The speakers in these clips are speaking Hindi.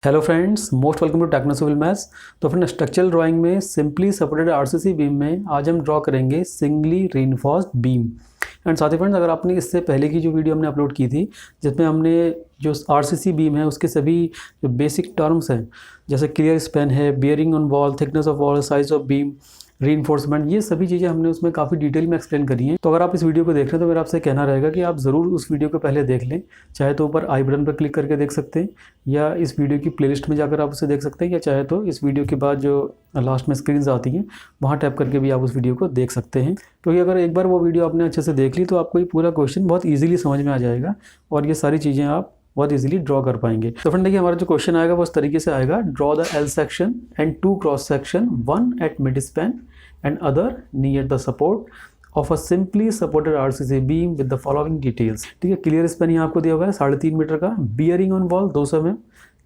Hello friends, most welcome to techno civil maths. तो फ्रेंड, स्ट्रक्चरल ड्राइंग में सिंपली सपोर्टेड आरसीसी बीम में आज हम ड्रॉ करेंगे सिंगली रीइंफोर्स्ड बीम। एंड साथ ही फ्रेंड्स, अगर आपने इससे पहले की जो वीडियो हमने अपलोड की थी जिसमें हमने जो आरसीसी बीम है उसके सभी जो बेसिक टर्म्स हैं जैसे क्लियर स्पैन है, bearing on wall, thickness of wall, size of beam, reinforcement, ये सभी चीज़ें हमने उसमें काफ़ी डिटेल में एक्सप्लेन करी हैं। तो अगर आप इस वीडियो को देख रहे हैं तो मेरा आपसे कहना रहेगा कि आप ज़रूर उस वीडियो को पहले देख लें। चाहे तो ऊपर आई बटन पर क्लिक करके देख सकते हैं या इस वीडियो की प्लेलिस्ट में जाकर आप उसे देख सकते हैं, या चाहे तो इस वीडियो के बाद जो लास्ट में स्क्रीन्स आती हैं वहाँ टैप करके भी आप उस वीडियो को देख सकते हैं। क्योंकि अगर एक बार वो वीडियो आपने अच्छे से देख ली तो आपको ये पूरा क्वेश्चन बहुत ईजिली समझ में आ जाएगा और ये सारी चीज़ें आप बहुत इजीली ड्रॉ कर पाएंगे। तो फ्रेंड देखिए, हमारा जो क्वेश्चन आएगा वो इस तरीके से आएगा। Draw the L section and two cross section, one at mid span and other near the support of a simply supported RCC beam with the following details. ठीक है, क्लियर स्पैन यहाँ आपको दिया हुआ है 3.5 मीटर का, bearing on wall 200 mm,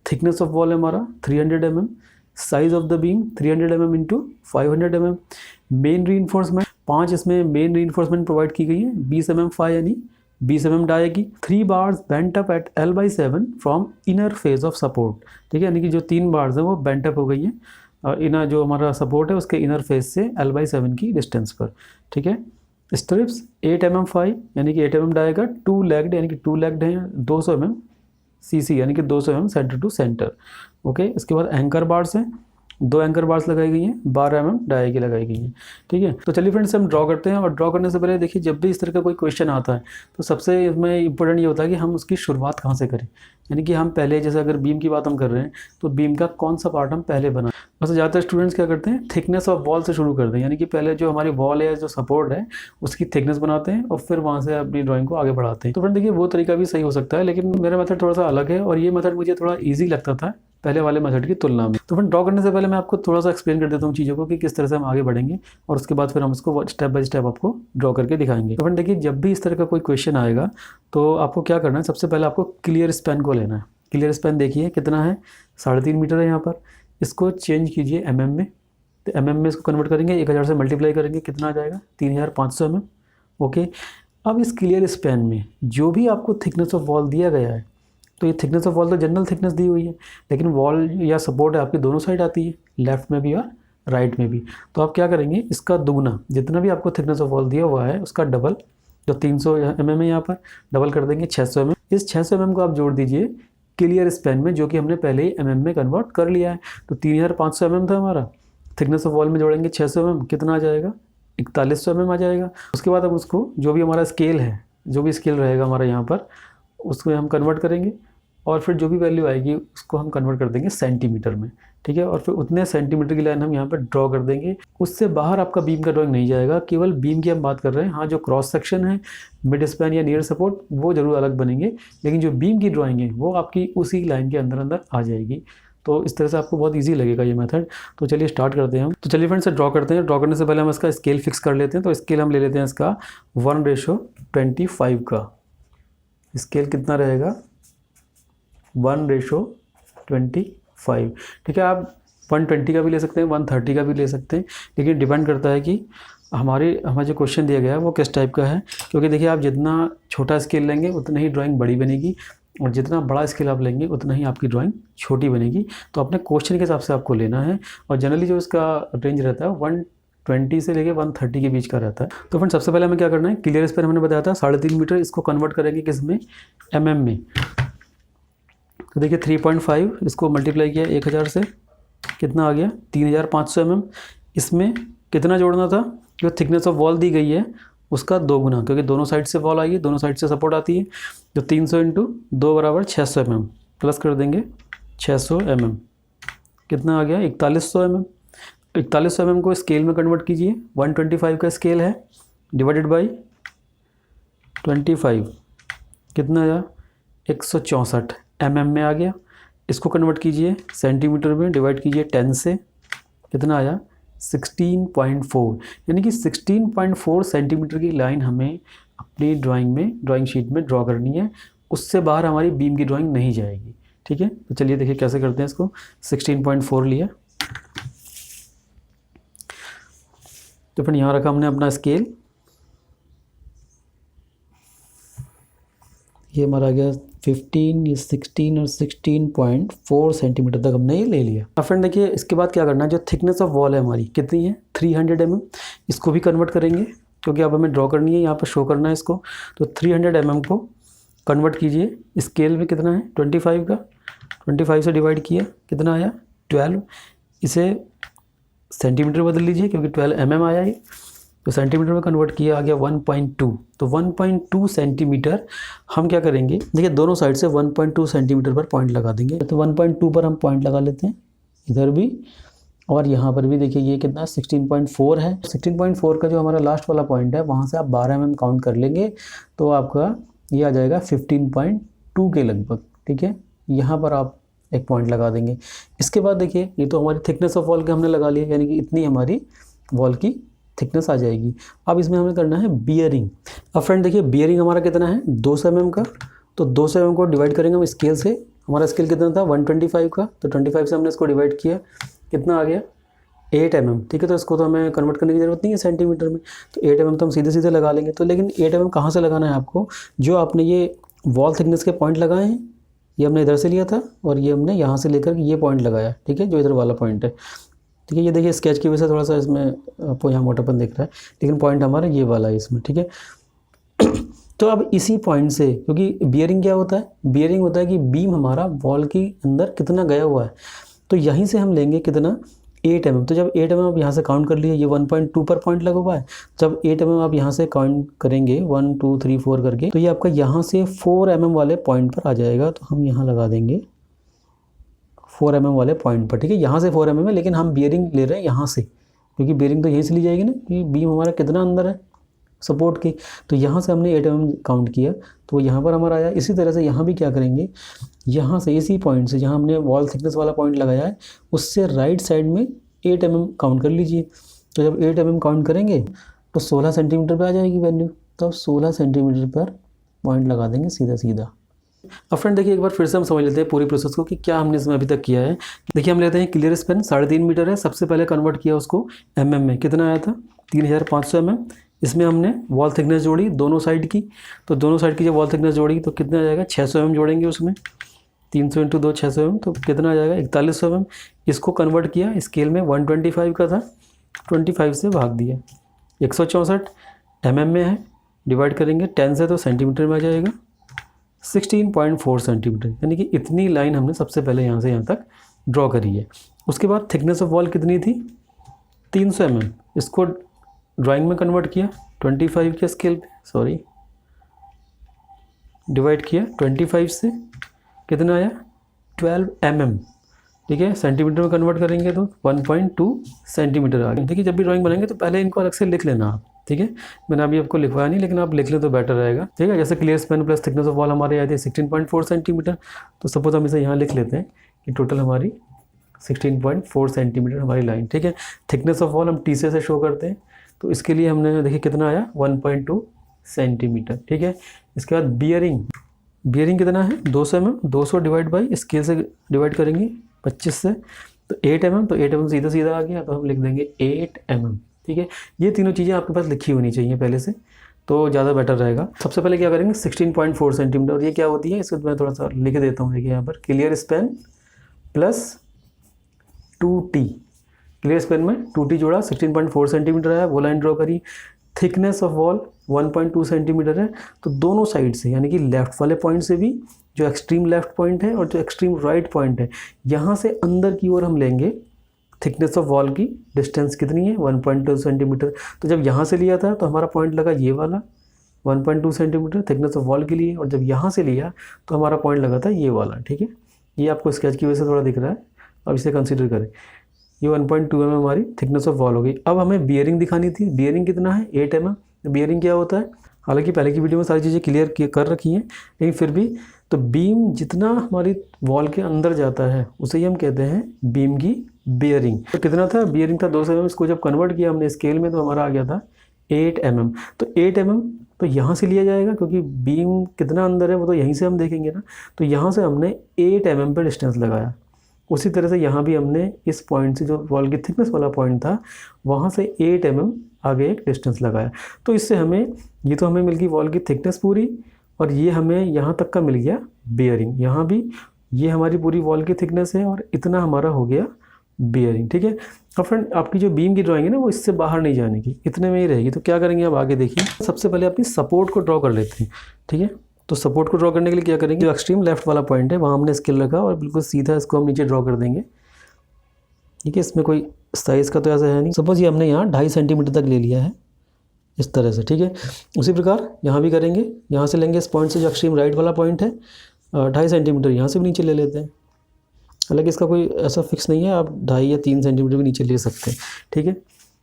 thickness of wall है हमारा 300 mm, size of the beam 300 mm into 500 mm, main reinforcement 5 इसमें मेन रीइंफोर्समेंट प्रोवाइड की गई है, 20 mm 5 यानी 20 mm डाई की, 3 bars bent up at L/7 from inner phase of support. ठीक है, यानी कि जो 3 bars हैं वो बेंट अप हो गई हैं इनर जो हमारा सपोर्ट है उसके इनर फेस से L/7 की डिस्टेंस पर। ठीक है, स्ट्रिप्स 8 mm 5 यानी कि 8 mm डाई का, 2 लेग्ड यानी कि 2 लेग्ड है, 200 mm CC यानी कि 200 mm centre to centre. Okay, इसके बाद एंकर बार्स हैं, 2 एंकर बार्स लगाई गई हैं, 12 mm डाई की लगाई गई हैं। ठीक है, तो चलिए फ्रेंड्स हम ड्रॉ करते हैं। और ड्रॉ करने से पहले देखिए, जब भी इस तरह का कोई क्वेश्चन आता है तो सबसे इसमें इंपॉर्टेंट ये होता है कि हम उसकी शुरुआत कहाँ से करें। यानी कि हम पहले, जैसे अगर बीम की बात हम कर रहे हैं तो बीम का कौन सा पार्ट हम पहले बनाएं। वैसे ज़्यादातर स्टूडेंट्स क्या करते हैं, थिकनेस ऑफ वॉल से शुरू करते हैं, यानी कि पहले जो हमारी वॉल है, जो सपोर्ट है, उसकी थिकनेस बनाते हैं और फिर वहाँ से अपनी ड्राइंग को आगे बढ़ाते हैं। तो फ्रेंड देखिए, वो तरीका भी सही हो सकता है, लेकिन मेरा मेथड थोड़ा सा अलग है और ये मेथड मुझे थोड़ा ईजी लगता था पहले वाले मेथड की तुलना में। तो फ्रेंड, ड्रॉ करने से पहले मैं आपको थोड़ा सा एक्सप्लेन कर देता हूँ चीज़ों को कि किस तरह से हम आगे बढ़ेंगे और उसके बाद फिर हम उसको स्टेप बाय स्टेप आपको ड्रॉ करके दिखाएंगे। तो फ्रेंड देखिए, जब भी इस तरह का कोई क्वेश्चन आएगा तो आपको क्या करना है, सबसे पहले आपको क्लियर स्पैन को लेना है। क्लियर स्पैन देखिए कितना है, 3.5 मीटर है यहाँ पर। इसको चेंज कीजिए mm में, तो mm में इसको कन्वर्ट करेंगे, 1000 से मल्टीप्लाई करेंगे, कितना आ जाएगा 3500 mm। ओके, अब इस क्लियर स्पैन में जो भी आपको थिकनेस ऑफ वॉल दिया गया है, तो ये थिकनेस ऑफ वॉल तो जनरल थिकनेस दी हुई है, लेकिन वॉल या सपोर्ट है आपकी दोनों साइड आती है, लेफ्ट में भी और राइट में भी। तो आप क्या करेंगे, इसका दुगना, जितना भी आपको थिकनेस ऑफ वॉल दिया हुआ है उसका डबल, जो 300 mm है यहाँ पर, डबल कर देंगे 600 mm। इस 600 mm को आप जोड़ दीजिए क्लियर स्पैन में, जो कि हमने पहले ही mm में कन्वर्ट कर लिया है। तो 3500 mm था हमारा, थिकनेस ऑफ वॉल में जोड़ेंगे 600 mm, कितना आ जाएगा 4100 mm आ जाएगा। उसके बाद हम उसको, जो भी हमारा स्केल है, जो भी स्केल रहेगा हमारा यहाँ पर, उसको हम कन्वर्ट करेंगे और फिर जो भी वैल्यू आएगी उसको हम कन्वर्ट कर देंगे सेंटीमीटर में। ठीक है, और फिर उतने सेंटीमीटर की लाइन हम यहाँ पर ड्रॉ कर देंगे। उससे बाहर आपका बीम का ड्राइंग नहीं जाएगा, केवल बीम की हम बात कर रहे हैं। हाँ, जो क्रॉस सेक्शन है, मिड स्पैन या नियर सपोर्ट, वो जरूर अलग बनेंगे, लेकिन जो बीम की ड्राइंग है वो आपकी उसी लाइन के अंदर अंदर आ जाएगी। तो इस तरह से आपको बहुत इजी लगेगा ये मेथड। तो चलिए स्टार्ट करते हैं हम। तो चलिए फ्रेंड्स ड्रॉ करते हैं। ड्रॉ करने से पहले हम इसका स्केल फिक्स कर लेते हैं। तो स्केल हम ले लेते हैं इसका 1:25 का। स्केल कितना रहेगा 1:25। ठीक है, आप 120 का भी ले सकते हैं, 130 का भी ले सकते हैं, लेकिन डिपेंड करता है कि हमारा जो क्वेश्चन दिया गया है वो किस टाइप का है। क्योंकि देखिए, आप जितना छोटा स्केल लेंगे उतना ही ड्राइंग बड़ी बनेगी और जितना बड़ा स्केल आप लेंगे उतना ही आपकी ड्राइंग छोटी बनेगी। तो अपने क्वेश्चन के हिसाब से आपको लेना है और जनरली जो इसका रेंज रहता है 120 से लेके 130 के बीच का रहता है। तो फ्रेंड, सबसे पहले हमें क्या करना है, क्लियर स्पैन हमने बताया था 3.5 मीटर, इसको कन्वर्ट करेंगे किस में, mm में। तो देखिए 3.5, इसको मल्टीप्लाई किया 1000 से, कितना आ गया 3500 mm। इसमें कितना जोड़ना था, जो थिकनेस ऑफ वॉल दी गई है उसका 2 गुना, क्योंकि दोनों साइड से वॉल आई है, दोनों साइड से सपोर्ट आती है। तो 300 × 2 = 600 mm, प्लस कर देंगे 600 mm, कितना आ गया 4100 mm। 4100 mm को स्केल में कन्वर्ट कीजिए, 125 का स्केल है, डिवाइडेड बाई 25, कितना आया 164 mm में आ गया। इसको कन्वर्ट कीजिए सेंटीमीटर में, डिवाइड कीजिए 10 से, कितना आया 16.4, यानी कि 16.4 सेंटीमीटर की लाइन हमें अपनी ड्राइंग शीट में ड्रॉ करनी है। उससे बाहर हमारी बीम की ड्राइंग नहीं जाएगी। ठीक है, तो चलिए देखिए कैसे करते हैं इसको। 16.4 लिया, तो फिर यहाँ रखा हमने अपना स्केल, ये हमारा आ गया 15, ये 16 और 16.4 सेंटीमीटर तक हमने ये ले लिया। अब फ्रेंड देखिए इसके बाद क्या करना है, जो थिकनेस ऑफ वॉल है हमारी कितनी है 300 mm, इसको भी कन्वर्ट करेंगे क्योंकि अब हमें ड्रॉ करनी है, यहाँ पर शो करना है इसको। तो 300 mm को कन्वर्ट कीजिए, स्केल में कितना है 25 का, 25 से डिवाइड किया कितना आया 12, इसे सेंटीमीटर बदल लीजिए क्योंकि 12 mm आया है, तो सेंटीमीटर में कन्वर्ट किया आ गया 1.2। तो 1.2 सेंटीमीटर हम क्या करेंगे, देखिए दोनों साइड से 1.2 सेंटीमीटर पर पॉइंट लगा देंगे। तो 1.2 पर हम पॉइंट लगा लेते हैं इधर भी, और यहाँ पर भी देखिए ये कितना 16.4 है। 16.4 का जो हमारा लास्ट वाला पॉइंट है वहाँ से आप 12 mm काउंट कर लेंगे तो आपका ये आ जाएगा 15.2 के लगभग, ठीक है। यहाँ पर आप एक पॉइंट लगा देंगे। इसके बाद देखिए ये तो हमारी थिकनेस ऑफ वॉल के हमने लगा लिया, यानी कि इतनी हमारी वॉल की थिकनेस आ जाएगी। अब इसमें हमें करना है बियरिंग। अब फ्रेंड देखिए बियरिंग हमारा कितना है 200 mm का, तो 200 mm को डिवाइड करेंगे हम स्केल से। हमारा स्केल कितना था 125 का, तो 25 से हमने इसको डिवाइड किया, कितना आ गया 8 mm, ठीक है। तो इसको तो हमें कन्वर्ट करने की ज़रूरत नहीं है सेंटीमीटर में, तो 8 mm तो हम सीधे सीधे लगा लेंगे। तो लेकिन 8 mm कहाँ से लगाना है आपको, जो आपने ये वॉल थिकनेस के पॉइंट लगाए हैं ये हमने इधर से लिया था और ये हमने यहाँ से लेकर ये पॉइंट लगाया, ठीक है, जो इधर वाला पॉइंट है, ठीक है। ये देखिए स्केच की वजह से थोड़ा सा इसमें आपको यहाँ मोटापन दिख रहा है, लेकिन पॉइंट हमारा ये वाला है इसमें, ठीक है। तो अब इसी पॉइंट से, क्योंकि बियरिंग क्या होता है, बियरिंग होता है कि बीम हमारा वॉल के अंदर कितना गया हुआ है, तो यहीं से हम लेंगे कितना 8 mm। तो जब 8 mm आप यहाँ से काउंट कर लिए, ये 1.2 पर पॉइंट लगा हुआ है, जब 8 mm आप यहाँ से काउंट करेंगे 1 2 3 4 करके, तो ये आपका यहाँ से 4 mm वाले पॉइंट पर आ जाएगा। तो हम यहाँ लगा देंगे 4 mm वाले पॉइंट पर, ठीक है। यहाँ से 4 mm है, लेकिन हम बियरिंग ले रहे हैं यहाँ से, क्योंकि बियरिंग तो यहीं से ली जाएगी ना, कि बीम हमारा कितना अंदर है सपोर्ट की। तो यहाँ से हमने 8 mm काउंट किया, तो यहाँ पर हमारा आया। इसी तरह से यहाँ भी क्या करेंगे, यहाँ से इसी पॉइंट से जहाँ हमने वॉल थिकनेस वाला पॉइंट लगाया है उससे राइट साइड में 8 mm काउंट कर लीजिए। तो जब 8 mm काउंट करेंगे तो 16 सेंटीमीटर पे आ जाएगी वैल्यू, तो 16 सेंटीमीटर पर पॉइंट लगा देंगे सीधा सीधा। अब फ्रेंड देखिए एक बार फिर से हम समझ लेते हैं पूरी प्रोसेस को कि क्या हमने इसमें अभी तक किया है। देखिए हम लेते हैं क्लियर स्पैन 3.5 मीटर है, सबसे पहले कन्वर्ट किया उसको mm में, कितना आया था 3500 mm। इसमें हमने वॉल थिकनेस जोड़ी दोनों साइड की, तो दोनों साइड की जब वॉल थिकनेस जोड़ी तो कितना आ जाएगा 600 mm जोड़ेंगे उसमें, 300 × 2 600 mm, तो कितना आ जाएगा 4100 mm। इसको कन्वर्ट किया स्केल में 125 का था, 25 से भाग दिया 164 mm में है, डिवाइड करेंगे 10 से तो सेंटीमीटर में आ जाएगा 16.4 सेंटीमीटर, यानी कि इतनी लाइन हमने सबसे पहले यहाँ से यहाँ तक ड्रॉ करी है। उसके बाद थिकनेस ऑफ वॉल कितनी थी 300 mm, इसको ड्राइंग में कन्वर्ट किया 25 के स्केल पे, सॉरी डिवाइड किया 25 से, कितना आया 12 mm, ठीक है। सेंटीमीटर में कन्वर्ट करेंगे तो 1.2 सेंटीमीटर आ गया। देखिए जब भी ड्राइंग बनाएंगे तो पहले इनको अलग से लिख लेना आप, ठीक है। मैंने अभी आपको लिखवाया नहीं, लेकिन आप लिख लें तो बेटर रहेगा, ठीक है। जैसे clear span plus thickness of wall हमारे आए थे 16.4 सेंटीमीटर, तो सपोज हम इसे यहाँ लिख लेते हैं कि टोटल हमारी 16.4 सेंटीमीटर हमारी लाइन, ठीक है। थिकनेस ऑफ वॉल हम टी से शो करते हैं, तो इसके लिए हमने देखिए कितना आया 1.2 सेंटीमीटर, ठीक है। इसके बाद बियरिंग कितना है 200 mm, 200 डिवाइड बाई स्केल से डिवाइड करेंगे 25 से, तो 8 mm, तो 8 mm सीधा सीधा आ गया, तो हम लिख देंगे 8 mm, ठीक है। ये तीनों चीज़ें आपके पास लिखी होनी चाहिए पहले से, तो ज़्यादा बेटर रहेगा। सबसे पहले क्या करेंगे 16.4 सेंटीमीटर, और ये क्या होती है इसको मैं थोड़ा सा लिख देता हूँ। देखिए यहाँ पर clear span plus 2t, clear span में 2t जोड़ा 16.4 सेंटीमीटर है, वो लाइन ड्रॉ करी। थिकनेस ऑफ वॉल 1.2 सेंटीमीटर है, तो दोनों साइड से, यानी कि लेफ़्ट वाले पॉइंट से भी, जो एक्सट्रीम लेफ़्ट पॉइंट है और जो एक्सट्रीम राइट पॉइंट है, यहाँ से अंदर की ओर हम लेंगे थिकनेस ऑफ वॉल की डिस्टेंस कितनी है 1.2 सेंटीमीटर। तो जब यहाँ से लिया था तो हमारा पॉइंट लगा ये वाला 1.2 सेंटीमीटर थिकनेस ऑफ वॉल के लिए, और जब यहाँ से लिया तो हमारा पॉइंट लगा था ये वाला, ठीक है। ये आपको स्केच की वजह से थोड़ा दिख रहा है, अब इसे कंसिडर करें। ये 1.2 mm हमारी थिकनेस ऑफ वॉल हो गई। अब हमें बियरिंग दिखानी थी, बियरिंग कितना है 8 mm। बियरिंग क्या होता है, हालांकि पहले की वीडियो में सारी चीज़ें क्लियर कर रखी हैं, लेकिन फिर भी, तो बीम जितना हमारी वॉल के अंदर जाता है उसे ही हम कहते हैं बीम की बियरिंग। तो कितना था बियरिंग था 200 mm, इसको जब कन्वर्ट किया हमने स्केल में तो हमारा आ गया था 8 mm। तो 8 mm तो यहाँ से लिया जाएगा, क्योंकि बीम कितना अंदर है वो तो यहीं से हम देखेंगे ना, तो यहाँ से हमने 8 mm पे डिस्टेंस लगाया। उसी तरह से यहाँ भी हमने इस पॉइंट से, जो वॉल की थिकनेस वाला पॉइंट था, वहाँ से 8 mm आगे एक डिस्टेंस लगाया। तो इससे हमें, ये तो हमें मिल गई वॉल की थिकनेस पूरी, और ये हमें यहाँ तक का मिल गया बेयरिंग। यहाँ भी ये हमारी पूरी वॉल की थिकनेस है और इतना हमारा हो गया बेयरिंग। ठीक है, और फ्रेंड आपकी जो बीम की ड्राइंग है ना वो इससे बाहर नहीं जाने की, इतने में ही रहेगी। तो क्या करेंगे अब आगे देखिए, सबसे पहले अपनी सपोर्ट को ड्रॉ कर लेते हैं। ठीक है, तो सपोर्ट को ड्रॉ करने के लिए क्या करेंगे, जो एक्सट्रीम लेफ्ट वाला पॉइंट है वहाँ हमने स्केल रखा और बिल्कुल सीधा इसको हम नीचे ड्रॉ कर देंगे। ठीक है, इसमें कोई साइज़ का तो ऐसा है नहीं। सपोज ये हमने यहाँ 2.5 सेंटीमीटर तक ले लिया है इस तरह से। ठीक है, उसी प्रकार यहाँ भी करेंगे, यहाँ से लेंगे इस पॉइंट से जो एक्सट्रीम राइट वाला पॉइंट है 2.5 सेंटीमीटर यहाँ से भी नीचे ले लेते हैं। हालांकि इसका कोई ऐसा फिक्स नहीं है, आप 2.5 या 3 सेंटीमीटर भी नीचे ले सकते हैं। ठीक है,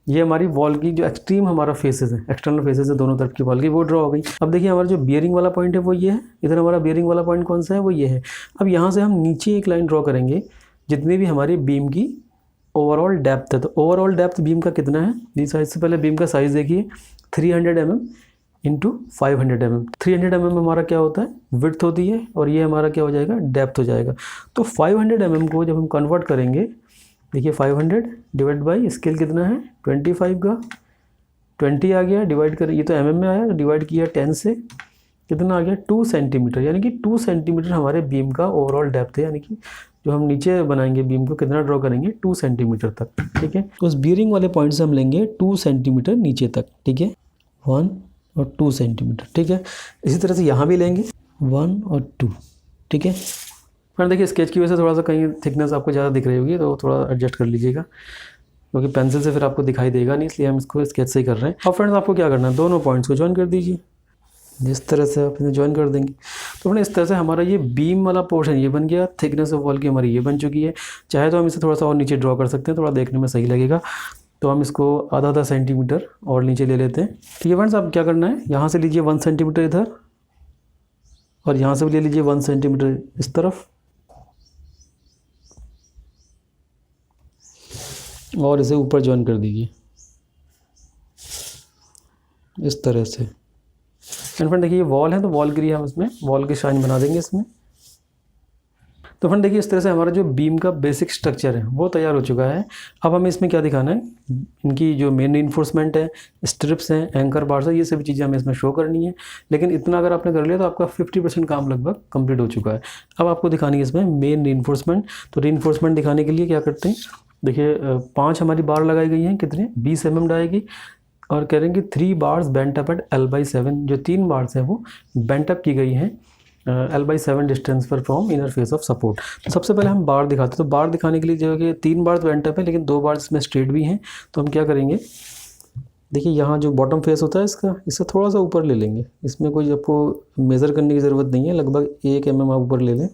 ये हमारी वॉल की जो एक्सट्रीम हमारा फेसेस है, एक्सटर्नल फेसेस है दोनों तरफ की वॉल की, वो ड्रॉ हो गई। अब देखिए हमारा जो बियरिंग वाला पॉइंट है वो ये है, इधर हमारा बियरिंग वाला पॉइंट कौन सा है, वो ये है। अब यहाँ से हम नीचे एक लाइन ड्रॉ करेंगे जितनी भी हमारी बीम की ओवरऑल डेप्थ है। तो ओवरऑल डेप्थ बीम का कितना है, जी साइज से पहले बीम का साइज़ देखिए 300 mm इंटू 500 mm। 300 mm हमारा क्या होता है, विड्थ होती है, और ये हमारा क्या हो जाएगा, डेप्थ हो जाएगा। तो 500 mm को जब हम कन्वर्ट करेंगे, देखिए 500 डिवाइड बाई स्केल कितना है 25 का, 20 आ गया, डिवाइड कर, ये तो mm में आया, डिवाइड किया 10 से, कितना आ गया 2 सेंटीमीटर। यानी कि 2 सेंटीमीटर हमारे बीम का ओवरऑल डेप्थ है, यानी कि जो हम नीचे बनाएंगे बीम को कितना ड्रॉ करेंगे 2 सेंटीमीटर तक। ठीक है, तो उस बियरिंग वाले पॉइंट से हम लेंगे 2 सेंटीमीटर नीचे तक। ठीक है, 1 और 2 सेंटीमीटर। ठीक है, इसी तरह से यहाँ भी लेंगे 1 और 2। ठीक है, फ्रेंड देखिए स्केच की वजह से थोड़ा सा कहीं थिकनेस आपको ज़्यादा दिख रही होगी, तो थोड़ा एडजस्ट कर लीजिएगा, क्योंकि पेंसिल से फिर आपको दिखाई देगा नहीं, इसलिए हम इसको स्केच से ही कर रहे हैं। अब फ्रेंड्स आपको क्या करना है, दोनों पॉइंट्स को ज्वाइन कर दीजिए, जिस तरह से आप इन्हें ज्वाइन कर देंगे। तो फ्रेंड इस तरह से हमारा ये बीम वाला पोर्शन ये बन गया, थिकनेस ऑफ वॉल की हमारी ये बन चुकी है। चाहे तो हम इसे थोड़ा सा और नीचे ड्रॉ कर सकते हैं, थोड़ा देखने में सही लगेगा। तो हम इसको आधा सेंटीमीटर और नीचे ले लेते हैं। ठीक है फ्रेंड्स, आप क्या करना है, यहाँ से लीजिए 1 सेंटीमीटर इधर, और यहाँ से भी ले लीजिए 1 सेंटीमीटर इस तरफ, और इसे ऊपर ज्वाइन कर दीजिए इस तरह से। फ्रेंड देखिए ये वॉल है, तो वॉल के लिए हम इसमें वॉल की शाइन बना देंगे इसमें। तो फ्रेंड देखिए इस तरह से हमारा जो बीम का बेसिक स्ट्रक्चर है वो तैयार हो चुका है। अब हमें इसमें क्या दिखाना है, इनकी जो मेन रीइंफोर्समेंट है, स्ट्रिप्स हैं, एंकर बार्स है, ये सभी चीज़ें हमें इसमें शो करनी है। लेकिन इतना अगर आपने कर लिया तो आपका 50% काम लगभग कंप्लीट हो चुका है। अब आपको दिखानी है इसमें मेन रीइंफोर्समेंट। तो रीइंफोर्समेंट दिखाने के लिए क्या करते हैं, देखिए 5 हमारी बार लगाई गई हैं, कितने 20 mm डालेगी, और कह रहे हैं कि 3 bars bent up at L/7। जो 3 बार्स हैं वो बेंट अप की गई हैं L/7 डिस्टेंस पर from inner face of support. तो सबसे पहले हम बार दिखाते हैं। तो बार दिखाने के लिए जो है कि 3 बार्स बेंट अप है, लेकिन 2 बार्स इसमें स्ट्रेट भी हैं। तो हम क्या करेंगे, देखिए यहाँ जो बॉटम फेस होता है इसका, इससे थोड़ा सा ऊपर ले लेंगे। इसमें कोई आपको मेज़र करने की ज़रूरत नहीं है, लगभग 1 mm आप ऊपर ले लें,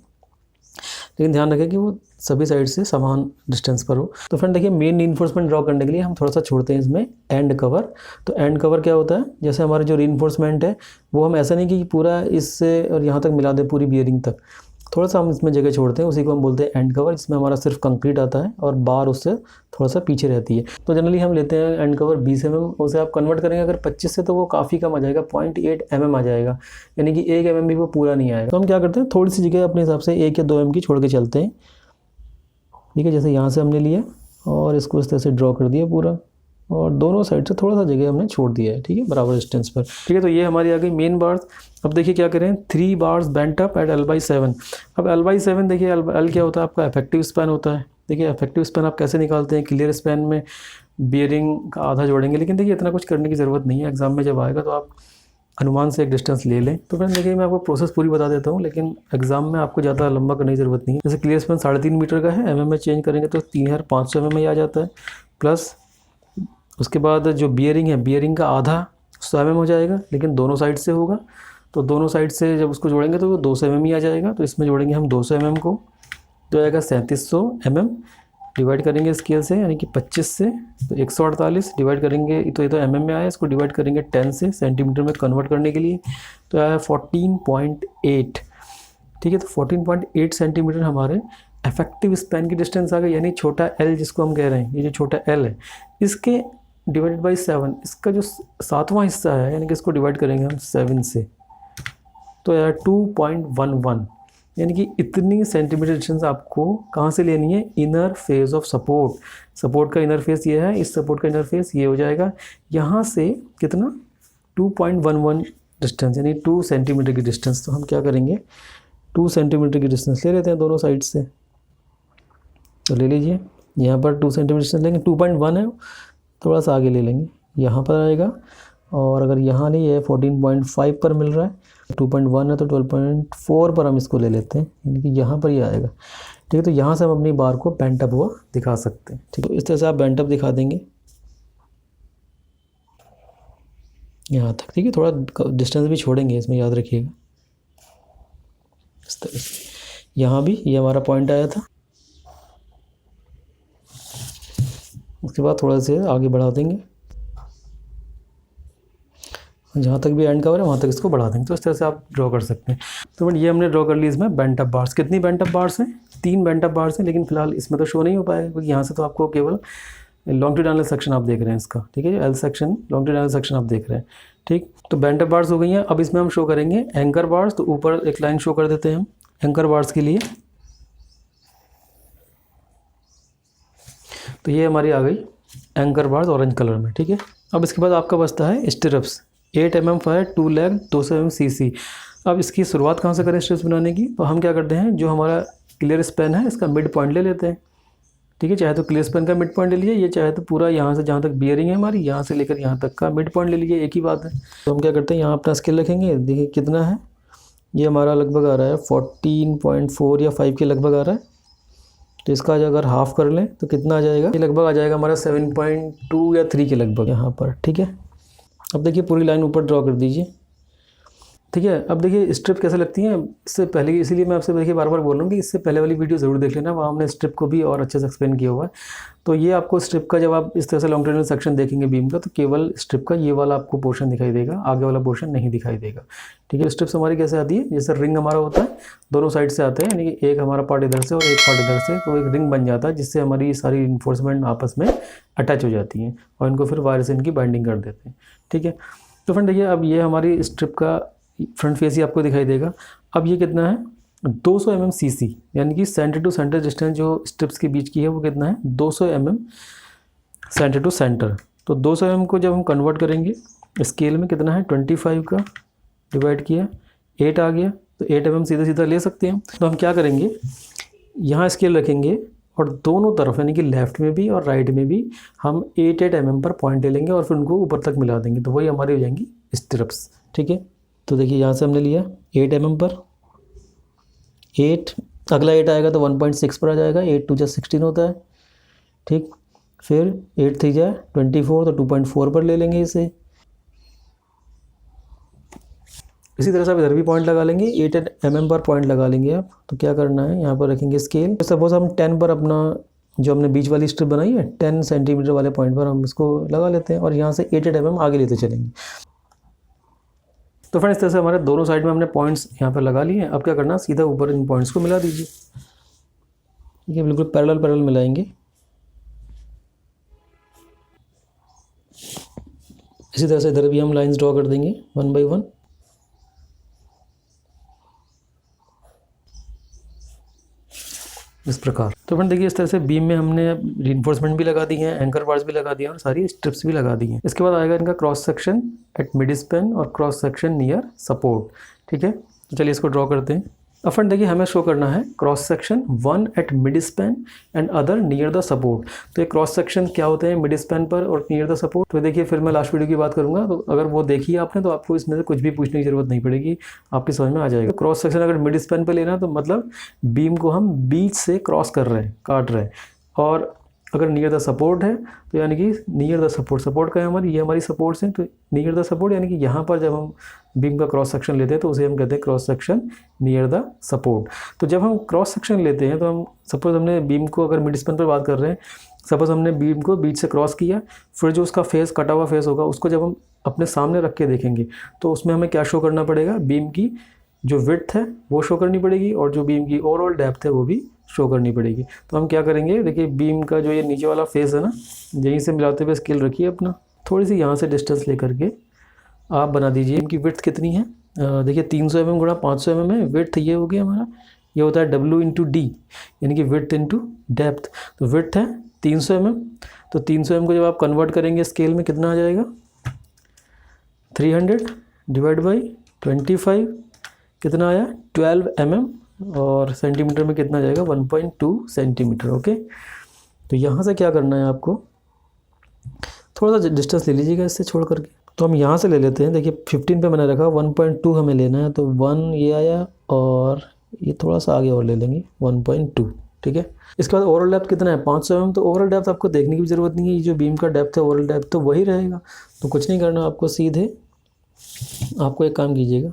लेकिन ध्यान रखें कि वो सभी साइड से समान डिस्टेंस पर हो। तो फ्रेंड देखिए मेन रीइंफोर्समेंट ड्रॉ करने के लिए हम थोड़ा सा छोड़ते हैं इसमें एंड कवर। तो एंड कवर क्या होता है, जैसे हमारे जो रीइंफोर्समेंट है वो हम ऐसा नहीं कि पूरा इससे और यहाँ तक मिला दें पूरी बियरिंग तक, थोड़ा सा हम इसमें जगह छोड़ते हैं, उसी को हम बोलते हैं एंड कवर, जिसमें हमारा सिर्फ कंक्रीट आता है और बार उससे थोड़ा सा पीछे रहती है। तो जनरली हम लेते हैं एंड कवर 20 mm, उसे आप कन्वर्ट करेंगे अगर 25 से तो वो काफ़ी कम आ जाएगा, 0.8 mm आ जाएगा, यानी कि 1 mm भी वो पूरा नहीं आएगा। तो हम क्या करते हैं, थोड़ी सी जगह अपने हिसाब से 1 या 2 mm की छोड़ के चलते हैं। ठीक है, जैसे यहाँ से हमने लिया और इसको इस तरह से ड्रॉ कर दिया पूरा, और दोनों साइड से थोड़ा सा जगह हमने छोड़ दिया है। ठीक है, बराबर डिस्टेंस पर। ठीक है, तो ये हमारी आ गई मेन बार्स। अब देखिए क्या करें, 3 bars bent up at L/7। अब L/7 देखिए L क्या होता है, आपका इफेक्टिव स्पैन होता है। देखिए इफेक्टिव स्पैन आप कैसे निकालते हैं, क्लियर स्पैन में बियरिंग का आधा जोड़ेंगे, लेकिन देखिए इतना कुछ करने की ज़रूरत नहीं है। एग्जाम में जब आएगा तो आप अनुमान से एक डिस्टेंस ले लें। तो फ्रेंड देखिए मैं आपको प्रोसेस पूरी बता देता हूँ, लेकिन एग्जाम में आपको ज़्यादा लंबा करने की ज़रूरत नहीं है। जैसे क्लियर स्पैन 3.5 मीटर का है, mm में चेंज करेंगे तो 3500 mm ही आ जाता है, प्लस उसके बाद जो बियरिंग है, बियरिंग का आधा 100 mm हो जाएगा, लेकिन दोनों साइड से होगा। तो दोनों साइड से जब उसको जोड़ेंगे तो वो 200 mm ही आ जाएगा। तो इसमें जोड़ेंगे हम 200 mm को, तो आएगा 3700 mm, डिवाइड करेंगे स्केल से यानी कि 25 से, तो 148 डिवाइड करेंगे, तो ये तो mm में आया, इसको डिवाइड करेंगे 10 से सेंटीमीटर में कन्वर्ट करने के लिए, तो आया 14.8। ठीक है, तो 14.8 सेंटीमीटर हमारे इफेक्टिव स्पैन की डिस्टेंस आ गई, यानी छोटा L जिसको हम कह रहे हैं, ये जो छोटा L है इसके डिवाइडेड बाई 7, इसका जो 7वां हिस्सा है, यानी कि इसको डिवाइड करेंगे हम 7 से, तो यार 2.11, यानी कि इतनी सेंटीमीटर डिस्टेंस आपको कहाँ से लेनी है, inner face of support. Support का इनर फेस ये है, इस सपोर्ट का इनर फेस ये हो जाएगा, यहाँ से कितना 2.11 डिस्टेंस यानी 2 सेंटीमीटर की डिस्टेंस। तो हम क्या करेंगे, 2 सेंटीमीटर की डिस्टेंस ले लेते हैं दोनों साइड से। तो ले लीजिए, यहाँ पर 2 सेंटीमीटर डिस्टेंस लेंगे, 2.1 है, थोड़ा सा आगे ले लेंगे, यहाँ पर आएगा। और अगर यहाँ नहीं है 14.5 पर मिल रहा है, 2.1 है तो 12.4 पर हम इसको ले लेते हैं, यानी कि यहाँ पर ही आएगा। ठीक है, तो यहाँ से हम अपनी बार को बेंट अप हुआ दिखा सकते हैं। ठीक है, तो इस तरह से आप बेंट अप दिखा देंगे यहाँ तक। ठीक है, थोड़ा डिस्टेंस भी छोड़ेंगे इसमें, याद रखिएगा। इस तरह से यहाँ भी ये हमारा पॉइंट आया था, उसके बाद थोड़ा से आगे बढ़ा देंगे, जहाँ तक भी एंड कवर है वहाँ तक इसको बढ़ा देंगे। तो इस तरह से आप ड्रॉ कर सकते हैं। तो फ्रेंड ये हमने ड्रॉ कर ली इसमें बेंट अप बार्स। कितनी बेंट अप बार्स हैं? 3 बेंट अप बार्स हैं, लेकिन फिलहाल इसमें तो शो नहीं हो पाएगा क्योंकि यहाँ से तो आपको केवल लॉन्गिट्यूडिनल सेक्शन आप देख रहे हैं इसका। ठीक है, एल सेक्शन, लॉन्गिट्यूडिनल सेक्शन आप देख रहे हैं। ठीक, तो बेंट अप बार्स हो गई हैं। अब इसमें हम शो करेंगे एंकर बार्स। तो ऊपर एक लाइन शो कर देते हैं हम एंकर बार्स के लिए। तो ये हमारी आ गई एंकर बार्स ऑरेंज कलर में। ठीक है, अब इसके बाद आपका बचता है स्टिरप्स। 8 mm है, 2 लेग, 200 mm CC। अब इसकी शुरुआत कहाँ से करें स्टिरप्स बनाने की? तो हम क्या करते हैं, जो हमारा क्लियर स्पैन है इसका मिड पॉइंट ले लेते हैं। ठीक है, चाहे तो क्लियर स्पैन का मिड पॉइंट ले लीजिए, ये चाहे तो पूरा यहाँ से जहाँ तक बियरिंग है हमारी, यहाँ से लेकर यहाँ तक का मिड पॉइंट ले लीजिए, एक ही बात है। तो हम क्या करते हैं, यहाँ अपना स्केल रखेंगे। देखिए कितना है, ये हमारा लगभग आ रहा है 14.4 या 5 के लगभग आ रहा है। तो इसका अगर हाफ कर लें तो कितना आ जाएगा, ये लगभग आ जाएगा हमारा 7.2 या 3 के लगभग यहाँ पर। ठीक है, अब देखिए पूरी लाइन ऊपर ड्रॉ कर दीजिए। ठीक है, अब देखिए स्ट्रिप कैसे लगती हैं इससे पहले, इसीलिए मैं आपसे देखिए बार बार बोल रहा हूँ कि इससे पहले वाली वीडियो ज़रूर देख लेना, वहाँ हमने स्ट्रिप को भी और अच्छे से एक्सप्लेन किया हुआ है। तो ये आपको स्ट्रिप का, जब आप इस तरह से लॉन्गिट्यूडिनल सेक्शन देखेंगे बीम का, तो केवल स्ट्रिप का ये वाला आपको पोर्शन दिखाई देगा, आगे वाला पोर्शन नहीं दिखाई देगा। ठीक है, स्ट्रिप्स हमारी कैसे आती है, जैसे रिंग हमारा होता है, दोनों साइड से आते हैं, यानी कि एक हमारा पार्ट इधर से और एक पार्ट इधर से, तो एक रिंग बन जाता है जिससे हमारी सारी इन्फोर्समेंट आपस में अटैच हो जाती हैं और इनको फिर वायर से इनकी बाइंडिंग कर देते हैं। ठीक है, तो फ्रेंड देखिए अब ये हमारी स्ट्रिप का फ्रंट फेस ही आपको दिखाई देगा। अब ये कितना है, 200 mm CC, यानी कि सेंटर टू सेंटर डिस्टेंस जो स्ट्रिप्स के बीच की है वो कितना है, 200 mm सेंटर टू सेंटर। तो 200 mm को जब हम कन्वर्ट करेंगे स्केल में, कितना है 25 का डिवाइड किया 8 आ गया, तो 8 mm सीधा सीधा ले सकते हैं। तो हम क्या करेंगे, यहाँ स्केल रखेंगे और दोनों तरफ यानी कि लेफ्ट में भी और राइट में भी हम 8 mm पर पॉइंट ले लेंगे और फिर उनको ऊपर तक मिला देंगे, तो वही हमारी हो जाएंगी स्टिरप्स। ठीक है, तो देखिए यहाँ से हमने लिया 8 mm पर 8, अगला 8 आएगा तो 1.6 पर आ जाएगा, 8 2 जा 16 होता है। ठीक, फिर 8 3 जा 24, तो 2.4 पर ले लेंगे इसे। इसी तरह से आप इधर भी पॉइंट लगा लेंगे, 8 mm पर पॉइंट लगा लेंगे आप। तो क्या करना है, यहाँ पर रखेंगे स्केल। तो सपोज हम 10 पर अपना जो हमने बीच वाली स्ट्रिप बनाई है 10 सेंटीमीटर वाले पॉइंट पर हम इसको लगा लेते हैं और यहाँ से 8 mm आगे लेते चलेंगे। तो फ्रेंड्स इस तरह से हमारे दोनों साइड में हमने पॉइंट्स यहाँ पर लगा लिए हैं। अब क्या करना, सीधा ऊपर इन पॉइंट्स को मिला दीजिए। ठीक है, बिल्कुल पैरेलल मिलाएंगे। इसी तरह से इधर भी हम लाइंस ड्रॉ कर देंगे 1 by 1। इस प्रकार। तो फ्रेंड देखिए इस तरह से बीम में हमने रीइंफोर्समेंट भी लगा दी है, एंकर बार्स भी लगा दिए और सारी स्ट्रिप्स भी लगा दी हैं। इसके बाद आएगा इनका cross section eight mid span और क्रॉस सेक्शन नियर सपोर्ट। ठीक है, तो चलिए इसको ड्रॉ करते हैं। अब फ्रेंड देखिए हमें शो करना है cross section, one at mid span and other near the support. तो ये क्रॉस सेक्शन क्या होते हैं मिड स्पैन पर और नियर द सपोर्ट, तो देखिए फिर मैं लास्ट वीडियो की बात करूंगा, तो अगर वो देखी है आपने तो आपको इसमें से कुछ भी पूछने की जरूरत नहीं पड़ेगी, आपकी समझ में आ जाएगा। क्रॉस सेक्शन अगर मिड स्पैन पर लेना तो मतलब बीम को हम बीच से क्रॉस कर रहे हैं, काट रहे हैं। और अगर नियर द सपोर्ट है तो यानी कि नियर द सपोर्ट, सपोर्ट का है हमारी, ये हमारी सपोर्ट्स हैं, तो नियर द सपोर्ट यानी कि यहाँ पर जब हम बीम का क्रॉस सेक्शन लेते हैं तो उसे हम कहते हैं cross section near the support. तो जब हम क्रॉस सेक्शन लेते हैं तो हम सपोज हमने बीम को, अगर मिड स्पैन पर बात कर रहे हैं, सपोज हमने बीम को बीच से क्रॉस किया, फिर जो उसका फेस कटा हुआ फेस होगा उसको जब हम अपने सामने रख के देखेंगे तो उसमें हमें क्या शो करना पड़ेगा, बीम की जो विड्थ है वो शो करनी पड़ेगी और जो बीम की ओवरऑल डेप्थ है वो भी शो करनी पड़ेगी। तो हम क्या करेंगे, देखिए बीम का जो ये नीचे वाला फेस है ना, यहीं से मिलाते हुए स्केल रखिए अपना, थोड़ी सी यहाँ से डिस्टेंस लेकर के आप बना दीजिए। इनकी विड्थ कितनी है, देखिए 300 mm गुणा 500 mm है, विड्थ ये हो गया हमारा, ये होता है W इंटू D, यानी कि विड्थ इंटू डेप्थ। तो विड्थ है 300 mm, तो 300 mm को जब आप कन्वर्ट करेंगे स्केल में कितना आ जाएगा 300, डिवाइड बाई 25 कितना आया 12 mm और सेंटीमीटर में कितना जाएगा 1.2 सेंटीमीटर। ओके, तो यहाँ से क्या करना है आपको, थोड़ा सा डिस्टेंस ले लीजिएगा इससे छोड़ करके। तो हम यहाँ से ले लेते हैं, देखिए 15 पे मैंने रखा, 1.2 हमें लेना है, तो 1 ये आया और ये थोड़ा सा आगे और ले लेंगे 1.2। ठीक है, इसके बाद ओवरऑल डेप्थ कितना है 500 mm। तो ओवरऑल डेप्थ आपको देखने की भी ज़रूरत नहीं है, ये जो बीम का डेप्थ है ओवरऑल डेप्थ तो वही रहेगा। तो कुछ नहीं करना आपको, सीधे आपको एक काम कीजिएगा,